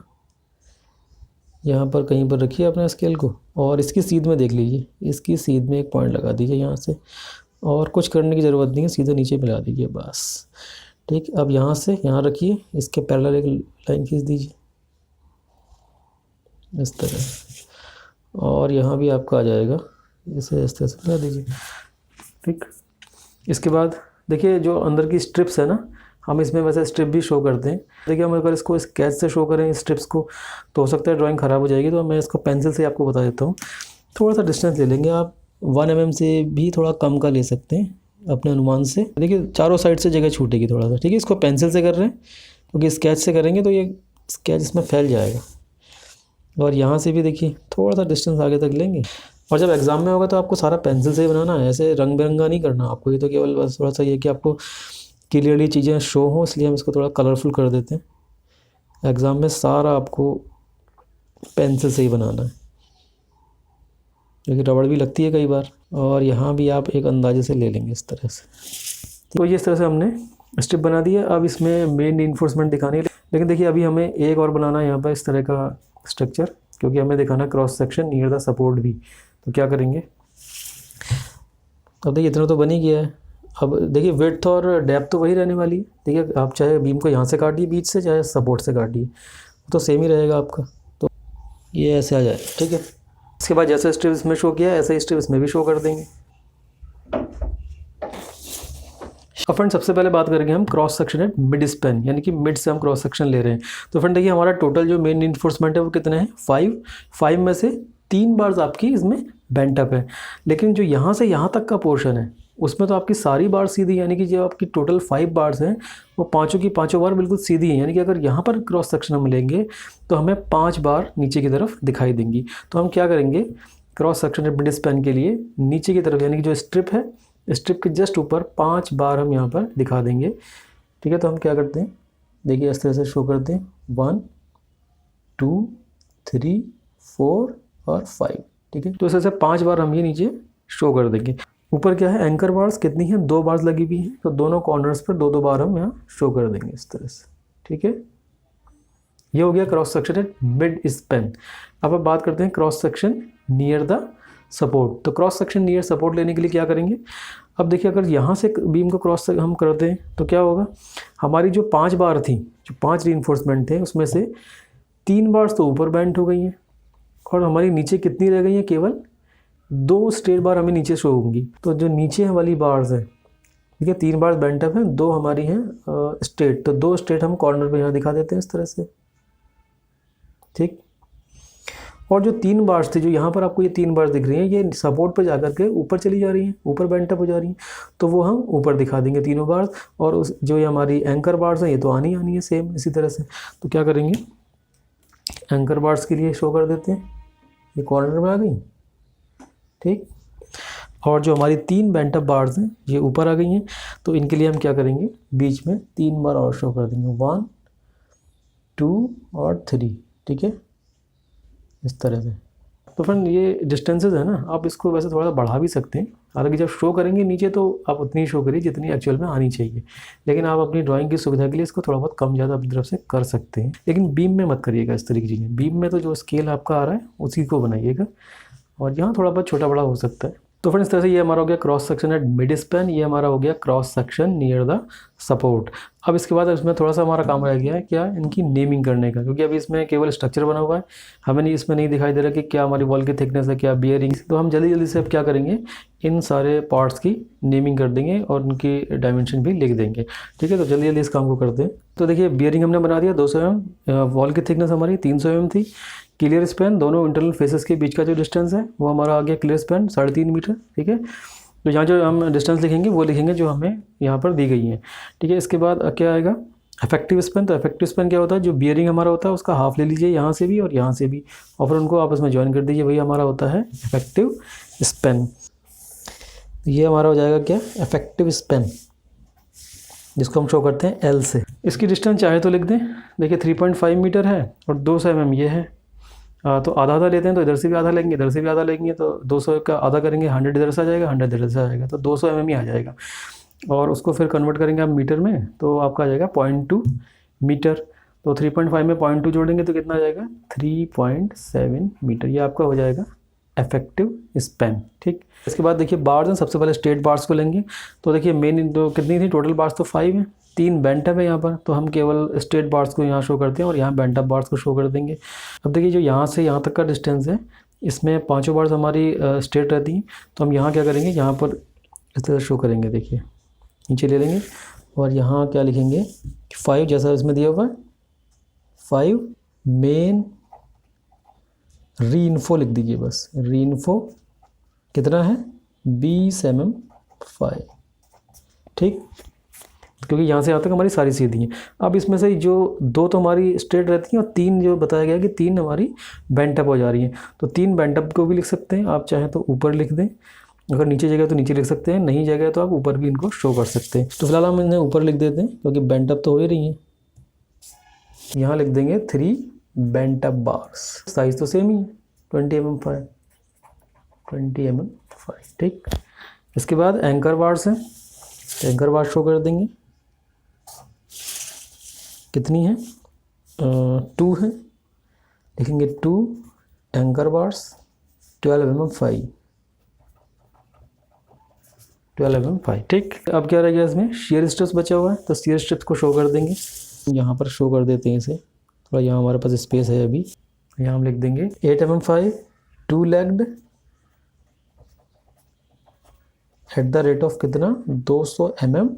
यहाँ पर कहीं पर रखिए अपने स्केल को और इसकी सीध में देख लीजिए, इसकी सीध में एक पॉइंट लगा दीजिए यहाँ से, और कुछ करने की ज़रूरत नहीं है, सीधे नीचे मिला दीजिए बस। ठीक, अब यहाँ से यहाँ रखिए, इसके पैरेलल एक लाइन खींच दीजिए इस तरह, और यहाँ भी आपका आ जाएगा, इसे इस तरह से मिला दीजिए। ठीक, इसके बाद देखिए जो अंदर की स्ट्रिप्स है ना, हम इसमें वैसे स्ट्रिप भी शो करते हैं। देखिए हम अगर इसको स्केच से शो करें स्ट्रिप्स को तो हो सकता है ड्राइंग ख़राब हो जाएगी, तो मैं इसको पेंसिल से आपको बता देता हूँ। थोड़ा सा डिस्टेंस ले लेंगे आप, 1 mm से भी थोड़ा कम का ले सकते हैं अपने अनुमान से। देखिए चारों साइड से जगह छूटेगी थोड़ा सा। ठीक है, इसको पेंसिल से कर रहे हैं क्योंकि स्केच से करेंगे तो ये स्केच इसमें फैल जाएगा। और यहाँ से भी देखिए थोड़ा सा डिस्टेंस आगे तक लेंगे, और जब एग्ज़ाम में होगा तो आपको सारा पेंसिल से ही बनाना है, ऐसे रंग बिरंगा नहीं करना आपको। ये तो केवल बस थोड़ा सा ये कि आपको क्लियरली चीज़ें शो हो, इसलिए हम इसको थोड़ा कलरफुल कर देते हैं। एग्ज़ाम में सारा आपको पेंसिल से ही बनाना है, क्योंकि रबड़ भी लगती है कई बार। और यहाँ भी आप एक अंदाजे से ले लेंगे इस तरह से। तो ये इस तरह से हमने स्ट्रिप बना दी है। अब इसमें मेन रीइंफोर्समेंट दिखानी है, लेकिन देखिए अभी हमें एक और बनाना है यहाँ पर इस तरह का स्ट्रक्चर, क्योंकि हमें दिखाना cross section near the support भी। तो क्या करेंगे, अब देखिए इतना तो बन ही गया है। अब देखिए विड्थ और डेप्थ तो वही रहने वाली है। देखिए आप चाहे बीम को यहाँ से काटिए बीच से, चाहे सपोर्ट से काटिए, तो सेम ही रहेगा आपका। तो ये ऐसे आ जाए। ठीक है, इसके बाद जैसे स्ट्रिप इसमें शो किया ऐसे ही स्ट्रिप इसमें भी शो कर देंगे। अब फ्रेंड सबसे पहले बात करेंगे हम cross section eight mid span, यानी कि मिड से हम क्रॉस सेक्शन ले रहे हैं। तो फ्रेंड देखिए हमारा टोटल जो मेन इन्फोर्समेंट है वो कितने हैं 5 में से 3 बार्स आपकी इसमें बेंट अप है। लेकिन जो यहाँ से यहाँ तक का पोर्शन है उसमें तो आपकी सारी बार सीधी, यानी कि जो आपकी टोटल 5 बार्स हैं वो पाँचों की पाँचों बार बिल्कुल सीधी हैं। यानी कि अगर यहाँ पर क्रॉस सेक्शन हम लेंगे तो हमें 5 बार नीचे की तरफ दिखाई देंगी। तो हम क्या करेंगे, cross section eight mid span के लिए नीचे की तरफ यानी कि जो स्ट्रिप है, स्ट्रिप के जस्ट ऊपर 5 बार हम यहाँ पर दिखा देंगे। ठीक है, तो हम क्या करते हैं, देखिए इस तरह से शो करते हैं 1 2 3 4 और 5। ठीक है, तो इस तरह से 5 बार हम ये नीचे शो कर देंगे। ऊपर क्या है, एंकर बार्स कितनी है, 2 बार्स लगी हुई हैं, तो दोनों कॉर्नर्स पर 2 बार हम यहाँ शो कर देंगे इस तरह से। ठीक है, ये हो गया cross section eight mid span. अब बात करते हैं cross section near the support. तो क्रॉस सेक्शन नियर सपोर्ट लेने के लिए क्या करेंगे, अब देखिए अगर यहाँ से बीम को क्रॉस हम करते हैं तो क्या होगा, हमारी जो 5 बार थी, जो 5 रीइंफोर्समेंट थे उसमें से 3 बार्स तो ऊपर बेंट हो गई हैं और हमारी नीचे कितनी रह गई हैं, केवल 2 स्ट्रेट बार हमें नीचे शो होंगी। तो जो नीचे वाली बार्स है, ठीक है, 3 बार बेंट अप हैं, 2 हमारी हैं स्ट्रेट, तो 2 स्ट्रेट हम कॉर्नर पे यहाँ दिखा देते हैं इस तरह से। ठीक, और जो 3 बार्स थी, जो यहाँ पर आपको ये 3 बार्स दिख रही हैं, ये सपोर्ट पर जाकर के ऊपर चली जा रही हैं, ऊपर बेंट अप हो जा रही हैं, तो वो हम ऊपर दिखा देंगे तीनों बार्स। और उस जो ये हमारी एंकर बार्स हैं ये तो आनी है सेम इसी तरह से। तो क्या करेंगे, एंकर बार्स के लिए शो कर देते हैं, ये कॉर्नर में आ गई। ठीक, और जो हमारी 3 बेंट अप बार्स हैं ये ऊपर आ गई हैं, तो इनके लिए हम क्या करेंगे, बीच में 3 बार और शो कर देंगे, 1 2 और 3। ठीक है, इस तरह से। तो फ्रेंड ये डिस्टेंसेस है ना, आप इसको वैसे थोड़ा सा बढ़ा भी सकते हैं, हालांकि जब शो करेंगे नीचे तो आप उतनी ही शो करिए जितनी एक्चुअल में आनी चाहिए, लेकिन आप अपनी ड्राइंग की सुविधा के लिए इसको थोड़ा बहुत कम ज़्यादा अपनी तरफ से कर सकते हैं। लेकिन बीम में मत करिएगा इस तरीके की चीज़ें, बीम में तो जो स्केल आपका आ रहा है उसी को बनाइएगा, और यहाँ थोड़ा बहुत छोटा बड़ा हो सकता है। तो फ्रेंड्स इस तरह से ये हमारा हो गया cross section eight mid span, ये हमारा हो गया cross section near the support. अब इसके बाद इसमें थोड़ा सा हमारा काम रह गया है क्या, इनकी नेमिंग करने का, क्योंकि अभी इसमें केवल स्ट्रक्चर बना हुआ है, हमें नहीं इसमें नहीं दिखाई दे रहा कि क्या हमारी वॉल की थिकनेस है, क्या बियरिंग्स। तो हम जल्दी जल्दी से अब क्या करेंगे, इन सारे पार्ट्स की नेमिंग कर देंगे और उनकी डायमेंशन भी लिख देंगे। ठीक है, तो जल्दी जल्दी इस काम को करते हैं। तो देखिए बियरिंग हमने बना दिया 200 mm, वॉल की थिकनेस हमारी 300 mm थी। क्लियर स्पैन, दोनों इंटरनल फेसेस के बीच का जो डिस्टेंस है वो हमारा आ गया क्लियर स्पैन 3.5 मीटर। ठीक है, तो यहाँ जो हम डिस्टेंस लिखेंगे वो लिखेंगे जो हमें यहाँ पर दी गई है। ठीक है, इसके बाद क्या आएगा, इफेक्टिव स्पैन, तो इफेक्टिव स्पैन क्या होता है, जो बियरिंग हमारा होता है उसका हाफ ले लीजिए यहाँ से भी और यहाँ से भी, और फिर उनको आपस में ज्वाइन कर दीजिए, वही हमारा होता है इफेक्टिव स्पैन। ये हमारा हो जाएगा क्या, इफेक्टिव स्पैन, जिसको हम शो करते हैं एल से। इसकी डिस्टेंस चाहे तो लिख दें, देखिए 3.5 मीटर है और 200 mm ये है। तो आधा आधा लेते हैं, तो इधर से भी आधा लेंगे, इधर से भी आधा लेंगे, तो 200 का आधा करेंगे, 100 इधर से आ जाएगा, 100 इधर से आ जाएगा, तो 200 mm ही आ जाएगा। और उसको फिर कन्वर्ट करेंगे आप मीटर में, तो आपका आ जाएगा 0.2 मीटर। तो 3.5 में 0.2 जोड़ेंगे तो कितना आ जाएगा, 3.7 मीटर। ये आपका हो जाएगा इफेक्टिव स्पैन। ठीक, इसके बाद देखिए बार्स हैं, सबसे पहले स्ट्रेट बार्स को लेंगे। तो देखिए मेन तो कितनी थी टोटल बार्स, तो 5 है, 3 बेंट अप है यहाँ पर, तो हम केवल स्ट्रेट बार्स को यहाँ शो करते हैं और यहाँ बेंट अप बार्स को शो कर देंगे। अब देखिए जो यहाँ से यहाँ तक का डिस्टेंस है, इसमें पाँचों बार्स हमारी स्ट्रेट रहती हैं, तो हम यहाँ क्या करेंगे, यहाँ पर इस तरह शो करेंगे। देखिए नीचे ले लेंगे और यहाँ क्या लिखेंगे, 5 जैसा इसमें दिया हुआ है, 5 मेन रीइंफो लिख दीजिए बस। रीइंफो कितना है, 20 mm 5। ठीक, क्योंकि यहाँ से यहाँ तक हमारी सारी सीधी हैं। अब इसमें से जो 2 तो हमारी स्ट्रेट रहती हैं और 3 जो बताया गया कि 3 हमारी बेंट अप हो जा रही हैं, तो 3 बेंट अप को भी लिख सकते हैं आप, चाहें तो ऊपर लिख दें, अगर नीचे जगह तो नीचे लिख सकते हैं, नहीं जगह तो आप ऊपर भी इनको शो कर सकते हैं। तो फिलहाल हम इन्हें ऊपर लिख देते हैं क्योंकि बेंट अप तो हो ही रही हैं। यहाँ लिख देंगे 3 बेंट अप बार्स, साइज तो सेम ही है, 20 mm 5, 20 mm 5। ठीक, इसके बाद एंकर बार्स हैं, एंकर बार्स शो कर देंगे, कितनी है, 2 है, लिखेंगे 2 एंकर बार्स 12 mm 5, 12 mm 5। ठीक, अब क्या रह गया इसमें, शेयर स्ट्रिप्स बचा हुआ है, तो शेयर स्ट्रिप्स को शो कर देंगे। यहाँ पर शो कर देते हैं इसे, थोड़ा यहाँ हमारे पास स्पेस है अभी, यहाँ हम लिख देंगे 8 mm 5 2 legged at the rate of कितना, 200 mm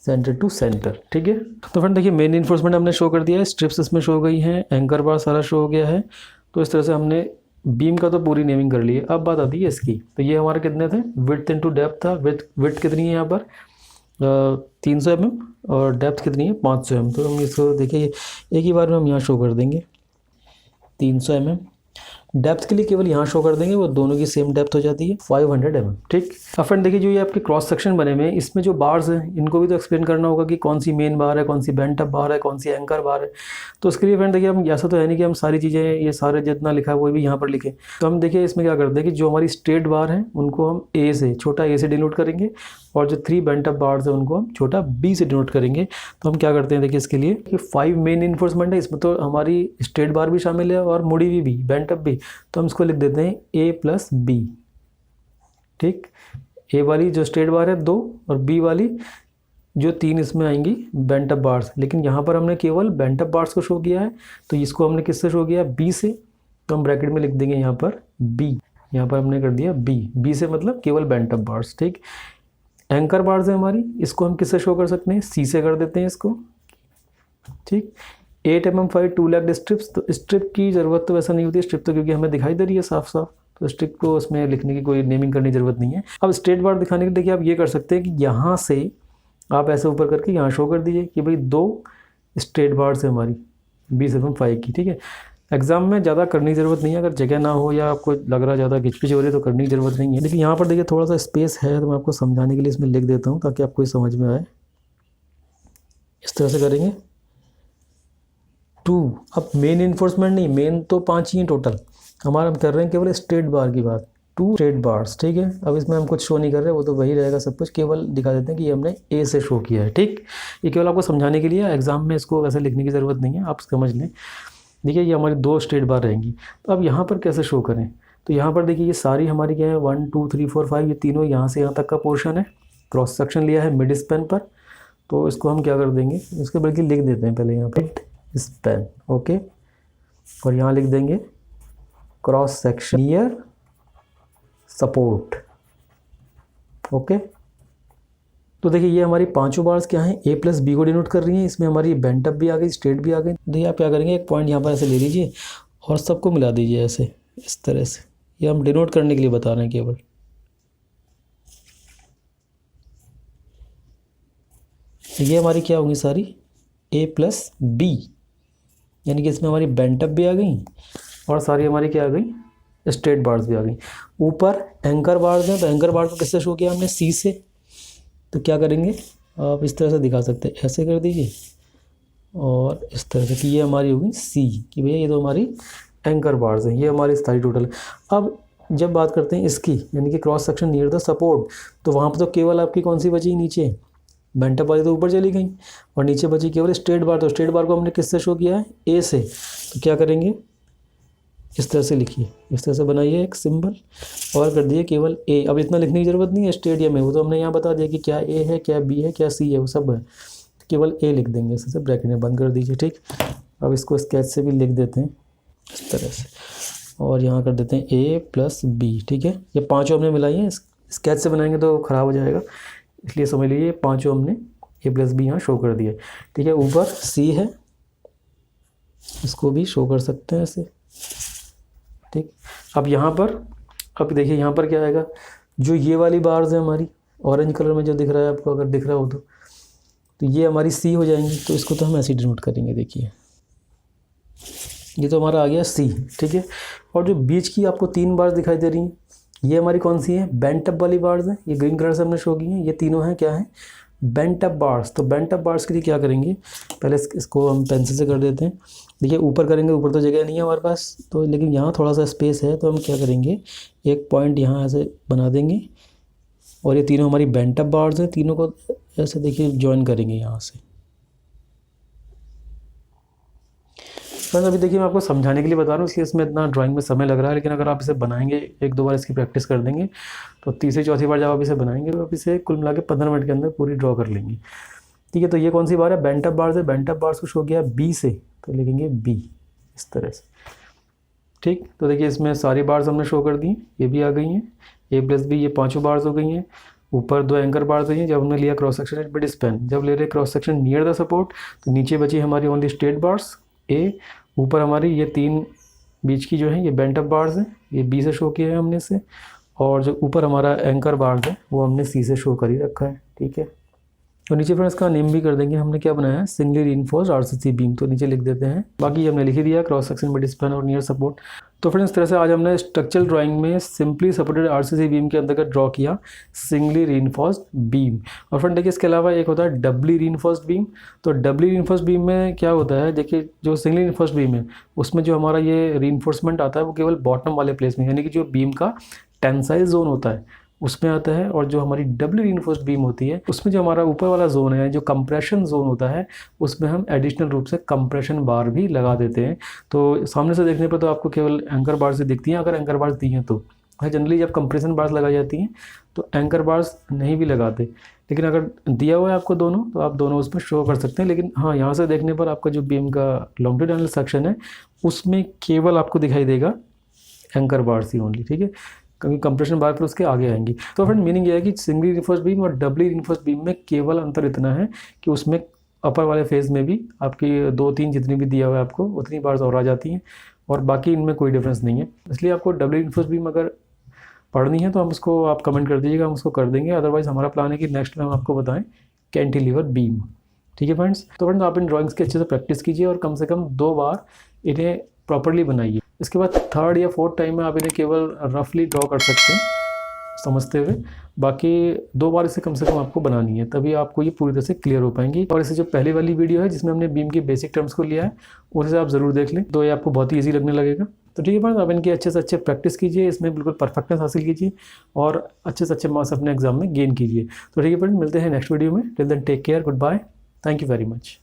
सेंटर टू सेंटर। ठीक है, तो फ्रेंड देखिए मेन इन्फोर्समेंट हमने शो कर दिया है, स्ट्रिप्स इसमें शो गई हैं, एंकर बार सारा शो हो गया है। तो इस तरह से हमने बीम का तो पूरी नेमिंग कर ली है। अब बात आती है इसकी, तो ये हमारे कितने थे, विड्थ इनटू डेप्थ था। विड्थ कितनी है यहाँ पर 300 mm और डेप्थ कितनी है 500 mm। तो हम इसको देखिए एक ही बार में हम यहाँ शो कर देंगे 300 mm। डेप्थ के लिए केवल यहाँ शो कर देंगे, वो दोनों की सेम डेप्थ हो जाती है 500 mm। ठीक, अब फ्रेंड देखिए जो ये आपके क्रॉस सेक्शन बने हुए हैं, इसमें जो बार्स हैं इनको भी तो एक्सप्लेन करना होगा कि कौन सी मेन बार है, कौन सी बेंट अप बार है, कौन सी एंकर बार है। तो उसके लिए फ्रेंड देखिए हम ऐसा तो है नहीं कि हम सारी चीज़ें ये सारे जितना लिखा है वो भी यहाँ पर लिखें। तो हम देखिए इसमें क्या करते हैं कि जो हमारी स्ट्रेट बार है उनको हम ए से, छोटा ए से डिनोट करेंगे, और जो 3 बेंट अप बार्स है उनको हम छोटा बी से डिनोट करेंगे। तो हम क्या करते हैं देखिए इसके लिए कि 5 मेन इन्फोर्समेंट है, इसमें तो हमारी स्ट्रेट बार भी शामिल है और मुड़ी हुई भी बेंट अप भी, तो हम इसको लिख देते हैं ए प्लस बी। ठीक, ए वाली जो स्ट्रेट बार है 2 और बी वाली जो 3 इसमें आएंगी बेंट अप बार्स। लेकिन यहाँ पर हमने केवल बेंट अप बार्स को शो किया है, तो इसको हमने किससे शो किया, बी से। तो हम ब्रैकेट में लिख देंगे यहाँ पर बी, यहाँ पर हमने कर दिया बी, बी से मतलब केवल बेंट अप बार्स। ठीक, एंकर बार्स है हमारी, इसको हम किससे शो कर सकते हैं, सी से कर देते हैं इसको। ठीक, 8 mm 5 2 लेग्ड स्ट्रिप्स, तो स्ट्रिप की ज़रूरत तो वैसा नहीं होती, स्ट्रिप तो क्योंकि हमें दिखाई दे रही है साफ साफ, तो स्ट्रिप को उसमें लिखने की कोई नेमिंग करने की ज़रूरत नहीं है। अब स्ट्रेट बार दिखाने के लिए देखिए आप ये कर सकते हैं कि यहाँ से आप ऐसे ऊपर करके यहाँ शो कर दीजिए कि भाई 2 स्ट्रेट बार्स है हमारी 20 mm 5 की। ठीक है, एग्जाम में ज़्यादा करने की ज़रूरत नहीं है, अगर जगह ना हो या आपको लग रहा है ज़्यादा घिचपिच हो रही है तो करने की ज़रूरत नहीं है। लेकिन यहाँ पर देखिए थोड़ा सा स्पेस है, तो मैं आपको समझाने के लिए इसमें लिख देता हूँ ताकि आपको समझ में आए। इस तरह से करेंगे 2। अब मेन इन्फोर्समेंट नहीं, मेन तो 5 ही हैं टोटल, हमारा हम कर रहे हैं केवल स्ट्रेट बार की बात, 2 स्ट्रेट बार्स। ठीक है, अब इसमें हम कुछ शो नहीं कर रहे, वो तो वही रहेगा सब कुछ, केवल दिखा देते हैं कि ये हमने ए से शो किया है। ठीक, ये केवल आपको समझाने के लिए, एग्जाम में इसको वैसे लिखने की ज़रूरत नहीं है, आप समझ लें। देखिए ये हमारी 2 स्ट्रेट बार रहेंगी। तो अब यहाँ पर कैसे शो करें, तो यहाँ पर देखिए ये सारी हमारी क्या है 1 2 3 4 5, ये तीनों यहाँ से यहाँ तक का पोर्शन है, क्रॉस सेक्शन लिया है मिड स्पैन पर। तो इसको हम क्या कर देंगे, इसको बल्कि लिख देते हैं पहले यहाँ पर स्पैन। ओके, और यहाँ लिख देंगे cross section near support. Okay, तो देखिए ये हमारी पांचों बार्स क्या हैं, ए प्लस बी को डिनोट कर रही हैं, इसमें हमारी बेंट अप भी आ गई, स्ट्रेट भी आ गई। देखिए आप क्या करेंगे, एक पॉइंट यहाँ पर ऐसे ले लीजिए और सबको मिला दीजिए ऐसे, इस तरह से। ये हम डिनोट करने के लिए बता रहे हैं केवल। ये हमारी क्या होंगी सारी A प्लस बी, यानी कि इसमें हमारी बेंटअप भी आ गई और सारी हमारी क्या आ गई स्ट्रेट बार्स भी आ गई। ऊपर एंकर बार्स हैं, तो एंकर बार्स को किससे शो किया हमने C से, तो क्या करेंगे आप इस तरह से दिखा सकते हैं, ऐसे कर दीजिए और इस तरह से कि ये हमारी होगी C, कि भैया ये तो हमारी एंकर बार्स हैं, ये हमारी सारी टोटल है। अब जब बात करते हैं इसकी यानी कि cross section near the support, तो वहाँ पर तो केवल आपकी कौन सी बची नीचे, बेंटअप वाली तो ऊपर चली गई और नीचे बची केवल स्ट्रेट बार। तो स्ट्रेट बार को हमने किससे शो किया है A से, तो क्या करेंगे इस तरह से लिखिए, इस तरह से बनाइए एक सिंबल और कर दिए केवल A। अब इतना लिखने की ज़रूरत नहीं है स्टेडियम में, वो तो हमने यहाँ बता दिया कि क्या A है क्या B है क्या C है, वो सब है, तो केवल A लिख देंगे, इस तरह से ब्रैकेट में बंद कर दीजिए। ठीक, अब इसको स्केच से भी लिख देते हैं इस तरह से और यहाँ कर देते हैं A प्लस B। ठीक है, ये पाँचों हमने मिलाई हैं, स्केच से बनाएंगे तो ख़राब हो जाएगा, इसलिए समझ लीजिए पाँचों हमने A प्लस बी यहाँ शो कर दिए। ठीक है, ऊपर C है, इसको भी शो कर सकते हैं ऐसे। ठीक, अब यहाँ पर अब देखिए यहाँ पर क्या आएगा, जो ये वाली बार्स है हमारी ऑरेंज कलर में जो दिख रहा है आपको, अगर दिख रहा हो तो ये हमारी C हो जाएंगी, तो इसको तो हम ऐसे डिनोट करेंगे। देखिए ये तो हमारा आ गया C। ठीक है, और जो बीच की आपको 3 बार्स दिखाई दे रही हैं, ये हमारी कौन सी है, बेंटअप वाली बार्स हैं, ये ग्रीन कलर से हमने शो की हैं, ये तीनों हैं क्या है बेंटअप बार्स। तो बेंटअप बार्स के लिए क्या करेंगे, पहले इसको हम पेंसिल से कर देते हैं। देखिए ऊपर करेंगे, ऊपर तो जगह नहीं है हमारे पास, तो लेकिन यहाँ थोड़ा सा स्पेस है, तो हम क्या करेंगे एक पॉइंट यहाँ ऐसे बना देंगे और ये तीनों हमारी बेंटअप बार्स हैं, तीनों को ऐसे देखिए ज्वाइन करेंगे यहाँ से। फ्रेंड्स अभी देखिए मैं आपको समझाने के लिए बता रहा हूँ, इसलिए इसमें इतना ड्राइंग में समय लग रहा है, लेकिन अगर आप इसे बनाएंगे 1-2 बार इसकी प्रैक्टिस कर देंगे तो तीसरी चौथी बार जब आप इसे बनाएंगे तो आप इसे कुल मिला के 15 मिनट के अंदर पूरी ड्रॉ कर लेंगे। ठीक है, तो ये कौन सी बार है, बेंटअप बार से, बेंटअप बार्स को शो किया B से, तो लिखेंगे B इस तरह से। ठीक, तो देखिए इसमें सारी बार्स हमने शो कर दी, ये भी आ गई हैं A प्लस बी, ये पाँचों बार्स हो गई हैं। ऊपर 2 एंकर बार्स हैं, जब हमने लिया cross section eight mid span, जब ले रहे cross section near the support, तो नीचे बची हमारी ओनली स्ट्रेट बार्स A, ऊपर हमारी ये 3 बीच की जो है ये बेंटअप बार्स हैं, ये B से शो किया है हमने इसे, और जो ऊपर हमारा एंकर बार्स है वो हमने C से शो कर ही रखा है। ठीक है, तो नीचे फ्रेंड्स का नेम भी कर देंगे, हमने क्या बनाया है सिंगली रीइंफोर्स्ड आरसीसी बीम, तो नीचे लिख देते हैं, बाकी हमने लिख ही दिया क्रॉस सेक्शन मिड स्पैन और नियर सपोर्ट। तो फ्रेंड्स इस तरह से आज हमने स्ट्रक्चरल ड्राइंग में सिंपली सपोर्टेड आरसीसी बीम के अंतर्गत ड्रॉ किया सिंगली रीइंफोर्स्ड बीम। और फ्रेंड देखिए इसके अलावा एक होता है डबली रीइंफोर्स्ड बीम। तो डबली रीइंफोर्स्ड बीम में क्या होता है, देखिए जो सिंगली रीइंफोर्स्ड बीम है उसमें जो हमारा ये रीइंफोर्समेंट आता है वो केवल बॉटम वाले प्लेस में, यानी कि जो बीम का टेंसाइल जोन होता है उसमें आता है, और जो हमारी डबली रीइंफोर्स्ड बीम होती है उसमें जो हमारा ऊपर वाला जोन है जो कंप्रेशन जोन होता है उसमें हम एडिशनल रूप से कंप्रेशन बार भी लगा देते हैं। तो सामने से देखने पर तो आपको केवल एंकर बार से दिखती हैं, अगर एंकर बार्स दी हैं तो जनरली जब कंप्रेशन बार्स लगाई जाती हैं तो एंकर बार्स नहीं भी लगाते, लेकिन अगर दिया हुआ है आपको दोनों तो आप दोनों उसमें शो कर सकते हैं। लेकिन हाँ, यहाँ से देखने पर आपका जो बीम का लॉन्गिट्यूडिनल सेक्शन है उसमें केवल आपको दिखाई देगा एंकर बार्स ही ओनली। ठीक है, क्योंकि कंप्रेशन बार फिर उसके आगे आएंगी। तो फ्रेंड मीनिंग ये है कि सिंगली रीइंफोर्स्ड बीम और डबली रीइंफोर्स्ड बीम में केवल अंतर इतना है कि उसमें अपर वाले फेज में भी आपकी 2-3 जितनी भी दिया हुआ है आपको उतनी बार्स और आ जाती हैं, और बाकी इनमें कोई डिफरेंस नहीं है। इसलिए आपको डबली रीइंफोर्स्ड बीम अगर पढ़नी है तो हम उसको आप कमेंट कर दीजिएगा, हम उसको कर देंगे। अदरवाइज हमारा प्लान है कि नेक्स्ट में हम आपको बताएं कैंटिलीवर बीम। ठीक है फ्रेंड्स, तो फ्रेंड्स आप इन ड्राइंग्स की अच्छे से प्रैक्टिस कीजिए और कम से कम 2 बार इन्हें प्रॉपर्ली बनाइए। इसके बाद 3rd या 4th टाइम में आप इन्हें केवल रफली ड्रॉ कर सकते हैं समझते हुए, बाकी 2 बार इसे कम से कम आपको बनानी है, तभी आपको ये पूरी तरह से क्लियर हो पाएंगी। और इसे जो पहले वाली वीडियो है जिसमें हमने बीम के बेसिक टर्म्स को लिया है उसे आप ज़रूर देख लें, तो ये आपको बहुत ही ईजी लगने लगेगा। तो ठीक है फ्रेंड्स, आप इनकी अच्छे से अच्छे प्रैक्टिस कीजिए, इसमें बिल्कुल परफेक्टनेस हासिल कीजिए और अच्छे से अच्छे मार्क्स अपने एग्जाम में गेन कीजिए। तो ठीक है फ्रेंड्स, मिलते हैं नेक्स्ट वीडियो में। Till then take care, good bye, thank you very much.